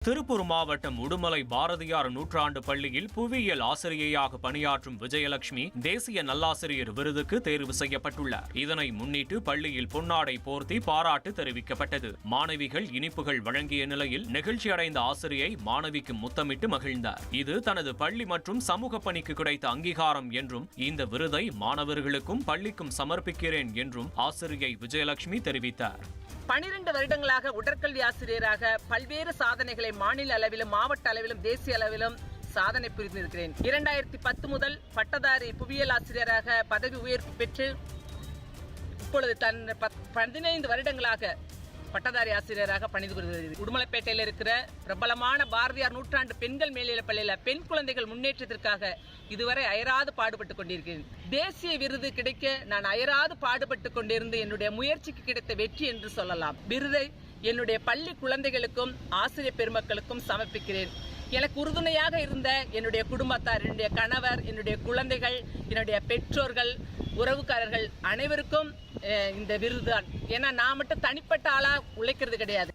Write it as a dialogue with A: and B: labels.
A: திருப்பூர் மாவட்டம் உடுமலை பாரதியார் நூற்றாண்டு பள்ளியில் புவியியல் ஆசிரியையாக பணியாற்றும் விஜயலட்சுமி தேசிய நல்லாசிரியர் விருதுக்கு தேர்வு செய்யப்பட்டுள்ளார். இதனை முன்னிட்டு பள்ளியில் பொன்னாடை போர்த்தி பாராட்டு தெரிவிக்கப்பட்டது. மாணவிகள் இனிப்புகள் வழங்கிய நிலையில் நெகிழ்ச்சியடைந்த ஆசிரியை மாணவிக்கு முத்தமிட்டு மகிழ்ந்தார். இது தனது பள்ளி மற்றும் சமூக பணிக்கு கிடைத்த அங்கீகாரம் என்றும் இந்த விருதை மாணவர்களுக்கும் பள்ளிக்கும் சமர்ப்பிக்கிறேன் என்றும் ஆசிரியை விஜயலட்சுமி தெரிவித்தார்.
B: 12 வருடங்களாக உடற்கல்வி ஆசிரியராக பல்வேறு சாதனைகளை மாநில அளவிலும் மாவட்ட அளவிலும் தேசிய அளவிலும் சாதனை புரிந்திருக்கிறேன். 2010 முதல் பட்டதாரி புவியியல் ஆசிரியராக பதவி உயர்வு பெற்று இப்பொழுது 15 வருடங்களாக பட்டதாரி ஆசிரியராக பணிபுரிகிறது. உடுமலைப்பேட்டையில் இருக்கிற பிரபலமான பாரதியார் நூற்றாண்டு பெண்கள் மேல்நிலைப் பள்ளியில் பெண் குழந்தைகள் முன்னேற்றத்திற்காக இதுவரை அயராது பாடுபட்டுக் கொண்டிருக்கிறேன். தேசிய விருது கிடைக்க நான் அயராது பாடுபட்டுக் கொண்டிருந்து என்னுடைய முயற்சிக்கு கிடைத்த வெற்றி என்று சொல்லலாம். விருதை என்னுடைய பள்ளி குழந்தைகளுக்கும் ஆசிரியர் பெருமக்களுக்கும் சமர்ப்பிக்கிறேன். எனக்கு உறுதுணையாக இருந்த என்னுடைய குடும்பத்தார், என்னுடைய கணவர், என்னுடைய குழந்தைகள், என்னுடைய பெற்றோர்கள், உறவுக்காரர்கள் அனைவருக்கும் இந்த விருது தான். ஏன்னா நான் மட்டும் தனிப்பட்ட ஆளா உழைக்கிறது கிடையாது.